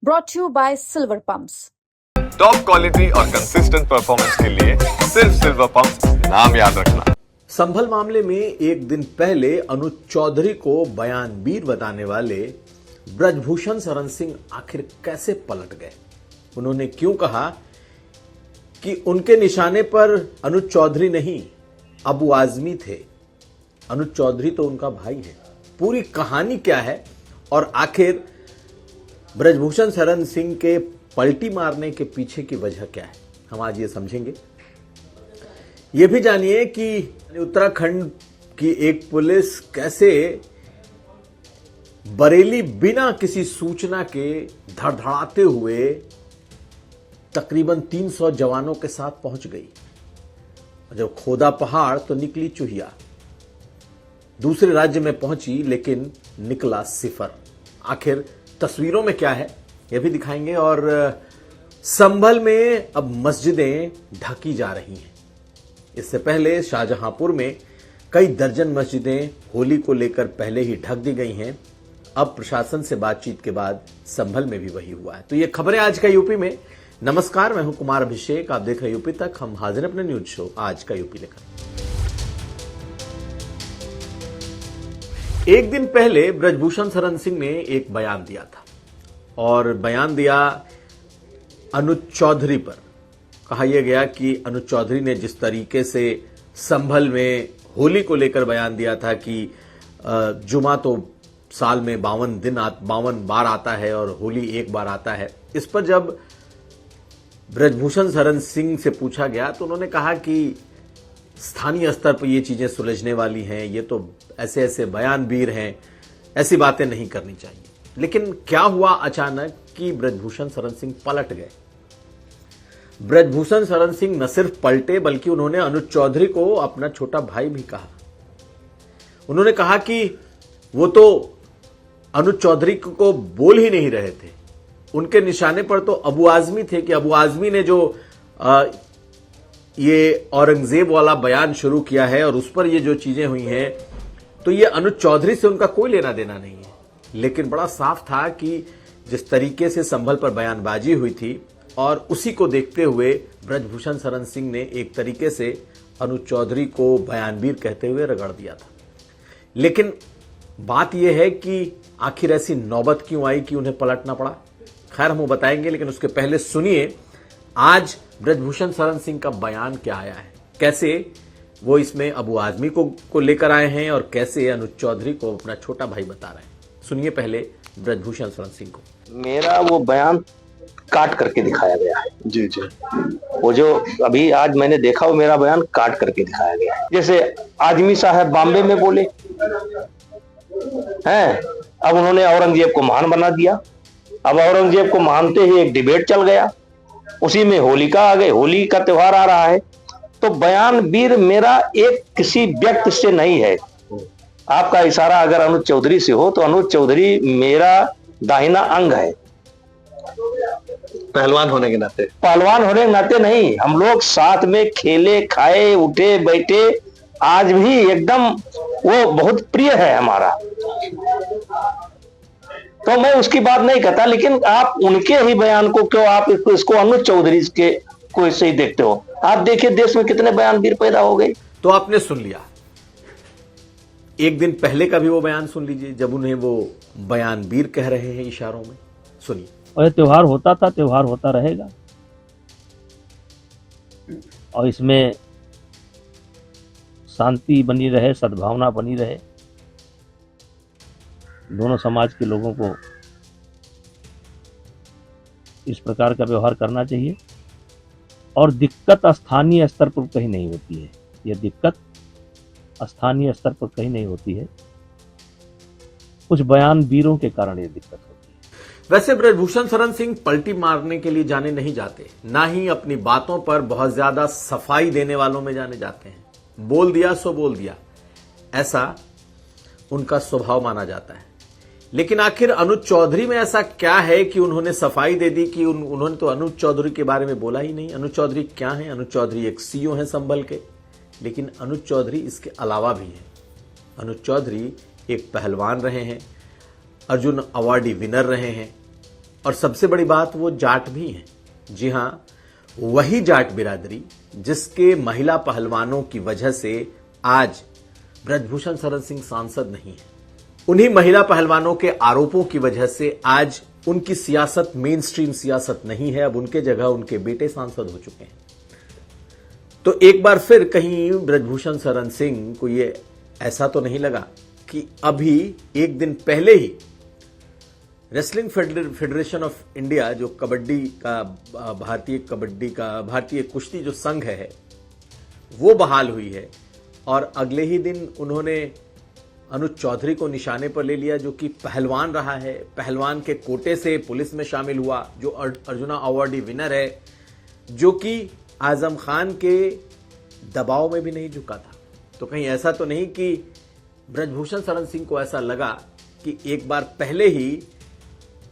brought to you by Silver Pumps. Top quality और consistent performance के लिए सिर्फ सिल्वर पंप नाम याद रखना। संभल मामले में एक दिन पहले अनुज चौधरी को बयानबीर बताने वाले ब्रजभूषण शरण सिंह आखिर कैसे पलट गए? उन्होंने क्यों कहा कि उनके निशाने पर अनुज चौधरी नहीं अबू आजमी थे? अनुज चौधरी तो उनका भाई है। पूरी कहानी क्या है और आखिर ब्रजभूषण शरण सिंह के पलटी मारने के पीछे की वजह क्या है, हम आज ये समझेंगे। ये भी जानिए कि उत्तराखंड की एक पुलिस कैसे बरेली बिना किसी सूचना के धड़धड़ाते हुए तकरीबन 300 जवानों के साथ पहुंच गई। जब खोदा पहाड़ तो निकली चूहिया। दूसरे राज्य में पहुंची लेकिन निकला सिफर। आखिर तस्वीरों में क्या है यह भी दिखाएंगे। और संभल में अब मस्जिदें ढकी जा रही हैं। इससे पहले शाहजहांपुर में कई दर्जन मस्जिदें होली को लेकर पहले ही ढक दी गई हैं। अब प्रशासन से बातचीत के बाद संभल में भी वही हुआ है। तो ये खबरें आज का यूपी में। नमस्कार, मैं हूं कुमार अभिषेक, आप देख रहे हैं यूपी तक। हम हाजिर अपने न्यूज शो आज का यूपी लेकर। एक दिन पहले ब्रजभूषण शरण सिंह ने एक बयान दिया था और बयान दिया अनुज चौधरी पर। कहा यह गया कि अनुज चौधरी ने जिस तरीके से संभल में होली को लेकर बयान दिया था कि जुमा तो साल में 52 बार आता है और होली एक बार आता है। इस पर जब ब्रजभूषण शरण सिंह से पूछा गया तो उन्होंने कहा कि स्थानीय स्तर पर ये चीजें सुलझने वाली हैं, ये तो ऐसे ऐसे बयानबीर हैं, ऐसी बातें नहीं करनी चाहिए। लेकिन क्या हुआ अचानक कि ब्रजभूषण शरण सिंह पलट गए? ब्रजभूषण शरण सिंह न सिर्फ पलटे बल्कि उन्होंने अनुज चौधरी को अपना छोटा भाई भी कहा। उन्होंने कहा कि वो तो अनुज चौधरी को बोल ही नहीं रहे थे। उनके निशाने पर तो अबू आजमी थे कि अबू आजमी ने जो ये औरंगजेब वाला बयान शुरू किया है और उस पर ये जो चीजें हुई हैं तो ये अनुज चौधरी से उनका कोई लेना देना नहीं है। लेकिन बड़ा साफ था कि जिस तरीके से संभल पर बयानबाजी हुई थी और उसी को देखते हुए ब्रजभूषण शरण सिंह ने एक तरीके से अनुज चौधरी को बयानबीर कहते हुए रगड़ दिया था। लेकिन बात यह है कि आखिर ऐसी नौबत क्यों आई कि उन्हें पलटना पड़ा? खैर, हम वो बताएंगे, लेकिन उसके पहले सुनिए आज ब्रजभूषण शरण सिंह का बयान क्या आया है, कैसे वो इसमें अबू आजमी को लेकर आए हैं और कैसे अनुज चौधरी को अपना छोटा भाई बता रहे हैं। सुनिए पहले ब्रजभूषण शरण सिंह को। मेरा वो बयान काट करके दिखाया गया है। जी जी। वो जो अभी आज मैंने देखा वो मेरा बयान काट करके दिखाया गया है। जैसे आजमी साहब बॉम्बे में बोले हैं, अब उन्होंने औरंगजेब को महान बना दिया। अब औरंगजेब को मानते ही एक डिबेट चल गया, उसी में होलिका आ गई, होली का त्योहार आ रहा है। तो बयानबीर मेरा एक किसी व्यक्ति से नहीं है। आपका इशारा अगर अनुज चौधरी से हो तो अनुज चौधरी मेरा दाहिना अंग है। पहलवान होने के नाते? पहलवान होने के नाते नहीं, हम लोग साथ में खेले, खाए, उठे, बैठे, आज भी एकदम वो बहुत प्रिय है हमारा। तो मैं उसकी बात नहीं कहता, लेकिन आप उनके ही बयान को क्यों आप इसको अनुज चौधरी के को इससे ही देखते हो? आप देखिए देश में कितने बयानबीर पैदा हो गए। तो आपने सुन लिया। एक दिन पहले का भी वो बयान सुन लीजिए जब उन्हें वो बयानबीर कह रहे हैं इशारों में। सुनिए। और त्योहार होता था, त्योहार होता रहेगा और इसमें शांति बनी रहे, सद्भावना बनी रहे, दोनों समाज के लोगों को इस प्रकार का व्यवहार करना चाहिए। और दिक्कत स्थानीय स्तर पर कहीं नहीं होती है। यह दिक्कत स्थानीय स्तर पर कहीं नहीं होती है, कुछ बयानबीरों के कारण यह दिक्कत होती है। वैसे ब्रजभूषण शरण सिंह पलटी मारने के लिए जाने नहीं जाते, ना ही अपनी बातों पर बहुत ज्यादा सफाई देने वालों में जाने जाते हैं। बोल दिया सो बोल दिया, ऐसा उनका स्वभाव माना जाता है। लेकिन आखिर अनुज चौधरी में ऐसा क्या है कि उन्होंने सफाई दे दी कि उन्होंने तो अनुज चौधरी के बारे में बोला ही नहीं। अनुज चौधरी क्या है? अनुज चौधरी एक सीईओ हैं संभल के, लेकिन अनुज चौधरी इसके अलावा भी है। अनुज चौधरी एक पहलवान रहे हैं, अर्जुन अवार्डी विनर रहे हैं, और सबसे बड़ी बात, वो जाट भी हैं। जी हां, वही जाट बिरादरी जिसके महिला पहलवानों की वजह से आज ब्रजभूषण शरण सिंह सांसद नहीं है। उन्हीं महिला पहलवानों के आरोपों की वजह से आज उनकी सियासत मेन स्ट्रीम सियासत नहीं है। अब उनके जगह उनके बेटे सांसद हो चुके हैं। तो एक बार फिर कहीं ब्रजभूषण शरण सिंह को ये ऐसा तो नहीं लगा कि अभी एक दिन पहले ही रेसलिंग फेडरेशन ऑफ इंडिया, जो कबड्डी का भारतीय कुश्ती जो संघ है, वो बहाल हुई है और अगले ही दिन उन्होंने अनुज चौधरी को निशाने पर ले लिया, जो कि पहलवान रहा है, पहलवान के कोटे से पुलिस में शामिल हुआ, जो अर्जुना अवार्डी विनर है, जो कि आजम खान के दबाव में भी नहीं झुका था। तो कहीं ऐसा तो नहीं कि ब्रजभूषण शरण सिंह को ऐसा लगा कि एक बार पहले ही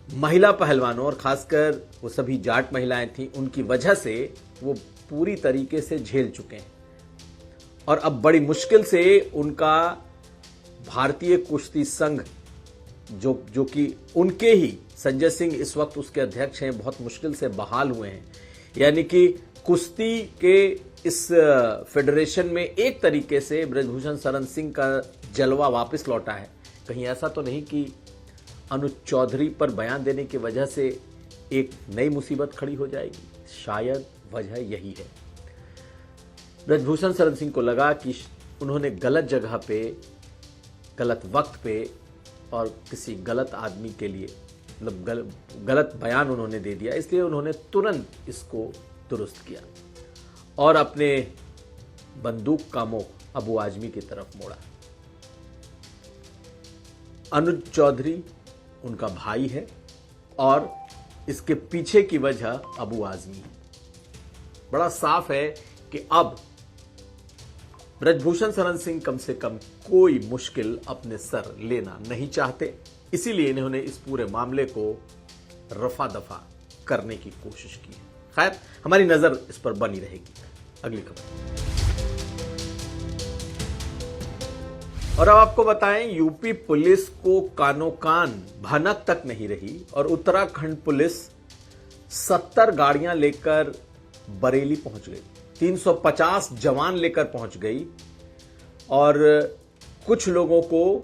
महिला पहलवानों और खासकर वो सभी जाट महिलाएं थीं, उनकी वजह से वो पूरी तरीके से झेल चुके हैं और अब बड़ी मुश्किल से उनका भारतीय कुश्ती संघ, जो कि उनके ही संजय सिंह इस वक्त उसके अध्यक्ष हैं, बहुत मुश्किल से बहाल हुए हैं। यानी कि कुश्ती के इस फेडरेशन में एक तरीके से ब्रजभूषण शरण सिंह का जलवा वापस लौटा है। कहीं ऐसा तो नहीं कि अनुज चौधरी पर बयान देने की वजह से एक नई मुसीबत खड़ी हो जाएगी? शायद वजह यही है। ब्रजभूषण शरण सिंह को लगा कि उन्होंने गलत जगह पे, गलत वक्त पे और किसी गलत आदमी के लिए मतलब गलत बयान उन्होंने दे दिया, इसलिए उन्होंने तुरंत इसको दुरुस्त किया और अपने बंदूक का मुख अबू आजमी की तरफ मोड़ा। अनुज चौधरी उनका भाई है और इसके पीछे की वजह अबू आजमी है। बड़ा साफ है कि अब ब्रजभूषण शरण सिंह कम से कम कोई मुश्किल अपने सर लेना नहीं चाहते, इसीलिए इन्होंने इस पूरे मामले को रफा दफा करने की कोशिश की है। खैर, हमारी नजर इस पर बनी रहेगी। अगली खबर और अब आपको बताएं, यूपी पुलिस को कानो कान भनक तक नहीं रही और उत्तराखंड पुलिस 70 गाड़ियां लेकर बरेली पहुंच गई, 350 जवान लेकर पहुंच गई और कुछ लोगों को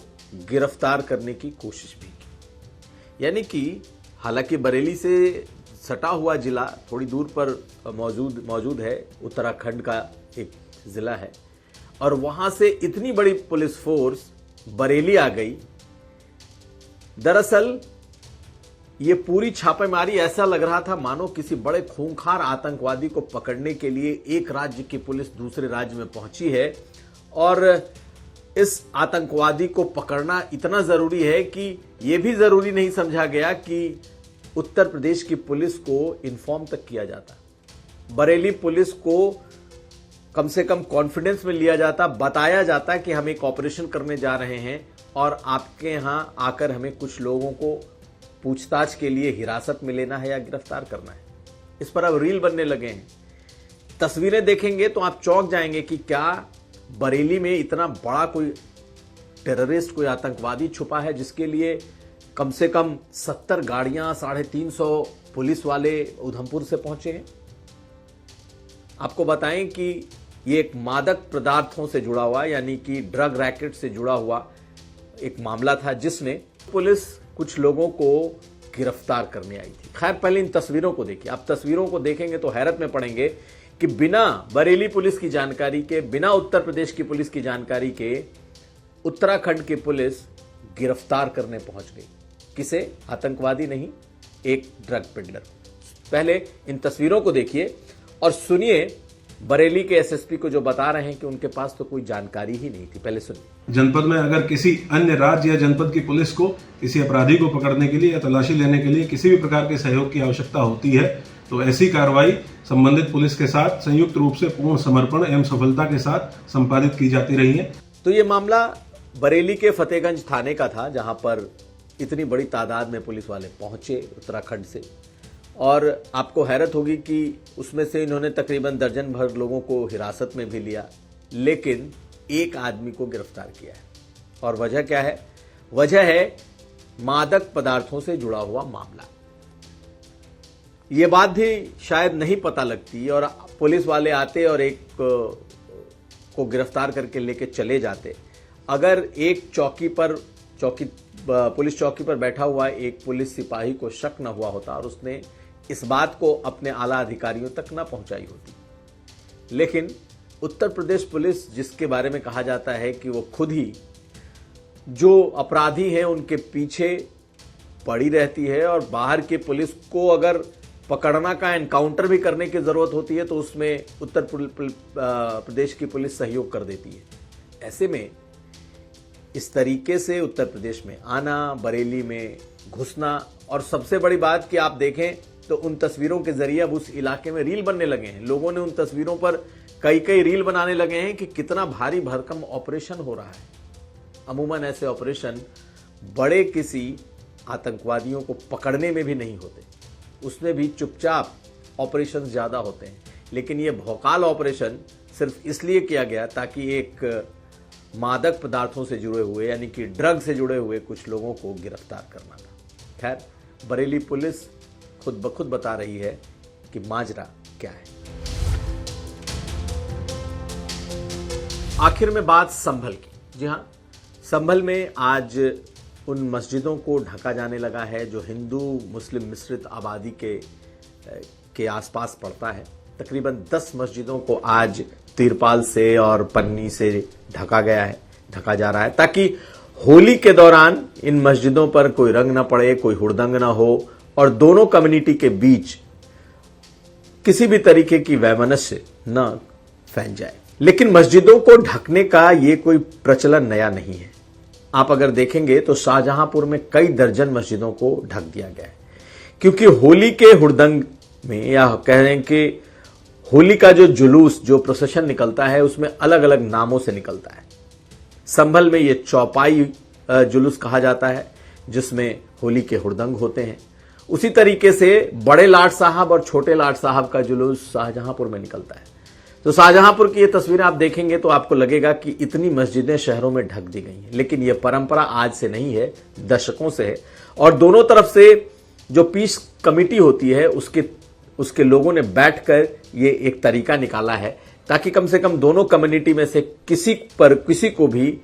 गिरफ्तार करने की कोशिश भी की। यानी कि हालांकि बरेली से सटा हुआ जिला थोड़ी दूर पर मौजूद है, उत्तराखंड का एक जिला है और वहां से इतनी बड़ी पुलिस फोर्स बरेली आ गई। दरअसल ये पूरी छापेमारी ऐसा लग रहा था मानो किसी बड़े खूंखार आतंकवादी को पकड़ने के लिए एक राज्य की पुलिस दूसरे राज्य में पहुंची है और इस आतंकवादी को पकड़ना इतना जरूरी है कि यह भी जरूरी नहीं समझा गया कि उत्तर प्रदेश की पुलिस को इन्फॉर्म तक किया जाता। बरेली पुलिस को कम से कम कॉन्फिडेंस में लिया जाता, बताया जाता कि हम एक ऑपरेशन करने जा रहे हैं और आपके यहां आकर हमें कुछ लोगों को पूछताछ के लिए हिरासत में लेना है या गिरफ्तार करना है। इस पर अब रील बनने लगे हैं। तस्वीरें देखेंगे तो आप चौंक जाएंगे कि क्या बरेली में इतना बड़ा कोई टेररिस्ट, कोई आतंकवादी छुपा है जिसके लिए कम से कम 70 गाड़ियां, 350 पुलिस वाले उधमपुर से पहुंचे हैं। आपको बताएं कि ये एक मादक पदार्थों से जुड़ा हुआ, यानी कि ड्रग रैकेट से जुड़ा हुआ एक मामला था जिसमें पुलिस कुछ लोगों को गिरफ्तार करने आई थी। खैर, पहले इन तस्वीरों को देखिए। आप तस्वीरों को देखेंगे तो हैरत में पड़ेंगे कि बिना बरेली पुलिस की जानकारी के, बिना उत्तर प्रदेश की पुलिस की जानकारी के उत्तराखंड की पुलिस गिरफ्तार करने पहुंच गई। किसे? आतंकवादी नहीं, एक ड्रग पेडलर। पहले इन तस्वीरों को देखिए और सुनिए बरेली के एसएसपी को जो बता रहे हैं कि उनके पास तो कोई जानकारी ही नहीं थी। पहले सुनिए। जनपद में अगर किसी अन्य राज्य या जनपद की पुलिस को किसी अपराधी को पकड़ने के लिए या तलाशी लेने के लिए किसी भी प्रकार के सहयोग की आवश्यकता होती है तो ऐसी कार्रवाई संबंधित पुलिस के साथ संयुक्त रूप से पूर्ण समर्पण एवं सफलता के साथ संपादित की जाती रही है। तो ये मामला बरेली के फतेहगंज थाने का था, जहां पर इतनी बड़ी तादाद में पुलिस वाले पहुंचे उत्तराखंड से और आपको हैरत होगी कि उसमें से इन्होंने तकरीबन दर्जन भर लोगों को हिरासत में भी लिया, लेकिन एक आदमी को गिरफ्तार किया है। और वजह क्या है? वजह है मादक पदार्थों से जुड़ा हुआ मामला। ये बात भी शायद नहीं पता लगती और पुलिस वाले आते और एक को गिरफ्तार करके लेके चले जाते। अगर एक पुलिस चौकी पर बैठा हुआ एक पुलिस सिपाही को शक न हुआ होता और उसने इस बात को अपने आला अधिकारियों तक न पहुंचाई होती। लेकिन उत्तर प्रदेश पुलिस, जिसके बारे में कहा जाता है कि वो खुद ही जो अपराधी हैं उनके पीछे पड़ी रहती है और बाहर की पुलिस को अगर पकड़ना का एनकाउंटर भी करने की जरूरत होती है तो उसमें उत्तर प्रदेश की पुलिस सहयोग कर देती है। ऐसे में इस तरीके से उत्तर प्रदेश में आना, बरेली में घुसना, और सबसे बड़ी बात कि आप देखें तो उन तस्वीरों के जरिए अब उस इलाके में रील बनने लगे हैं। लोगों ने उन तस्वीरों पर कई रील बनाने लगे हैं कि कितना भारी भरकम ऑपरेशन हो रहा है। अमूमन ऐसे ऑपरेशन बड़े किसी आतंकवादियों को पकड़ने में भी नहीं होते, उसमें भी चुपचाप ऑपरेशन ज्यादा होते हैं। लेकिन ये भौकाल ऑपरेशन सिर्फ इसलिए किया गया ताकि एक मादक पदार्थों से जुड़े हुए यानी कि ड्रग से जुड़े हुए कुछ लोगों को गिरफ्तार करना था। खैर, बरेली पुलिस खुद ब खुद बता रही है कि माजरा क्या है। आखिर में बात संभल की। जी हाँ, संभल में आज उन मस्जिदों को ढका जाने लगा है जो हिंदू मुस्लिम मिश्रित आबादी के आसपास पड़ता है। तकरीबन 10 मस्जिदों को आज तिरपाल से और पन्नी से ढका जा रहा है ताकि होली के दौरान इन मस्जिदों पर कोई रंग न पड़े, कोई हुड़दंग न हो और दोनों कम्युनिटी के बीच किसी भी तरीके की वैमनस्य न फैल जाए। लेकिन मस्जिदों को ढकने का ये कोई प्रचलन नया नहीं है। आप अगर देखेंगे तो शाहजहांपुर में कई दर्जन मस्जिदों को ढक दिया गया है क्योंकि होली के हुड़दंग में या कह रहे हैं कि होली का जो जुलूस, जो प्रोसेशन निकलता है उसमें अलग अलग नामों से निकलता है। संभल में ये चौपाई जुलूस कहा जाता है जिसमें होली के हुड़दंग होते हैं। उसी तरीके से बड़े लाट साहब और छोटे लाट साहब का जुलूस शाहजहांपुर में निकलता है। तो शाहजहांपुर की ये तस्वीरें आप देखेंगे तो आपको लगेगा कि इतनी मस्जिदें शहरों में ढक दी गई हैं, लेकिन यह परंपरा आज से नहीं है, दशकों से है। और दोनों तरफ से जो पीस कमेटी होती है उसके लोगों ने बैठकर ये एक तरीका निकाला है ताकि कम से कम दोनों कम्युनिटी में से किसी को भी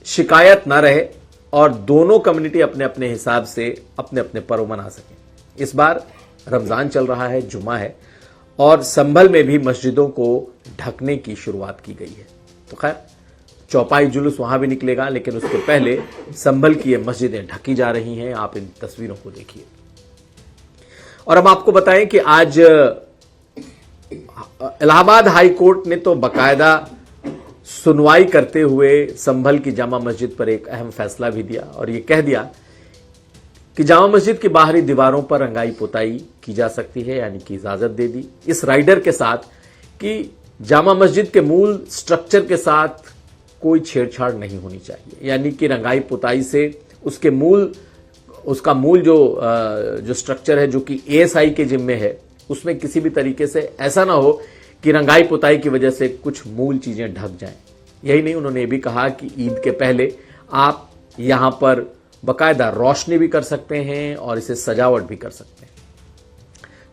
शिकायत ना रहे और दोनों कम्युनिटी अपने अपने हिसाब से अपने अपने पर्व मना सकें। इस बार रमजान चल रहा है, जुमा है और संभल में भी मस्जिदों को ढकने की शुरुआत की गई है। तो खैर, चौपाई जुलूस वहां भी निकलेगा, लेकिन उसके पहले संभल की ये मस्जिदें ढकी जा रही हैं। आप इन तस्वीरों को देखिए। और हम आपको बताएं कि आज इलाहाबाद हाई कोर्ट ने तो बाकायदा सुनवाई करते हुए संभल की जामा मस्जिद पर एक अहम फैसला भी दिया और ये कह दिया कि जामा मस्जिद की बाहरी दीवारों पर रंगाई पुताई की जा सकती है, यानी कि इजाजत दे दी इस राइडर के साथ कि जामा मस्जिद के मूल स्ट्रक्चर के साथ कोई छेड़छाड़ नहीं होनी चाहिए। यानी कि रंगाई पुताई से उसका मूल जो स्ट्रक्चर है जो कि एएसआई के जिम्मे है, उसमें किसी भी तरीके से ऐसा ना हो कि रंगाई पुताई की वजह से कुछ मूल चीजें ढक जाएं। यही नहीं, उन्होंने ये भी कहा कि ईद के पहले आप यहां पर बाकायदा रोशनी भी कर सकते हैं और इसे सजावट भी कर सकते हैं,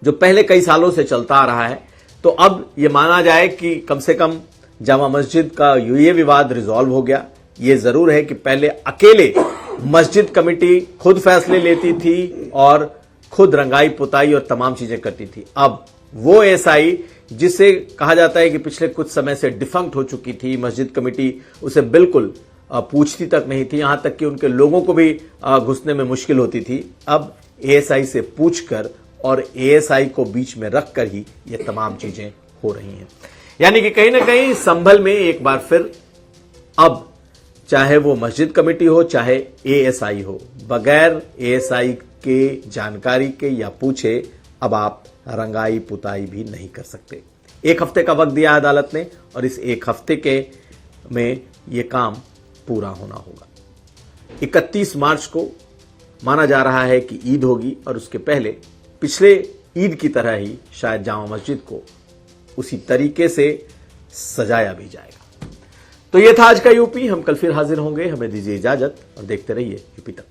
जो पहले कई सालों से चलता आ रहा है। तो अब ये माना जाए कि कम से कम जामा मस्जिद का ये विवाद रिजॉल्व हो गया। ये जरूर है कि पहले अकेले मस्जिद कमेटी खुद फैसले लेती थी और खुद रंगाई पुताई और तमाम चीजें करती थी। अब वो एएसआई जिसे कहा जाता है कि पिछले कुछ समय से डिफंक्ट हो चुकी थी, मस्जिद कमेटी उसे बिल्कुल पूछती तक नहीं थी, यहां तक कि उनके लोगों को भी घुसने में मुश्किल होती थी। अब एएसआई से पूछकर और एएसआई को बीच में रखकर ही ये तमाम चीजें हो रही हैं। यानी कि कहीं ना कहीं संभल में एक बार फिर अब चाहे वो मस्जिद कमेटी हो चाहे एएसआई हो, बगैर एएसआई के जानकारी के या पूछे अब आप रंगाई पुताई भी नहीं कर सकते। 1 हफ्ते का वक्त दिया अदालत ने और इस 1 हफ्ते में ये काम पूरा होना होगा। 31 मार्च को माना जा रहा है कि ईद होगी और उसके पहले पिछले ईद की तरह ही शायद जामा मस्जिद को उसी तरीके से सजाया भी जाएगा। तो ये था आज का यूपी। हम कल फिर हाजिर होंगे। हमें दीजिए इजाजत और देखते रहिए यूपी तक।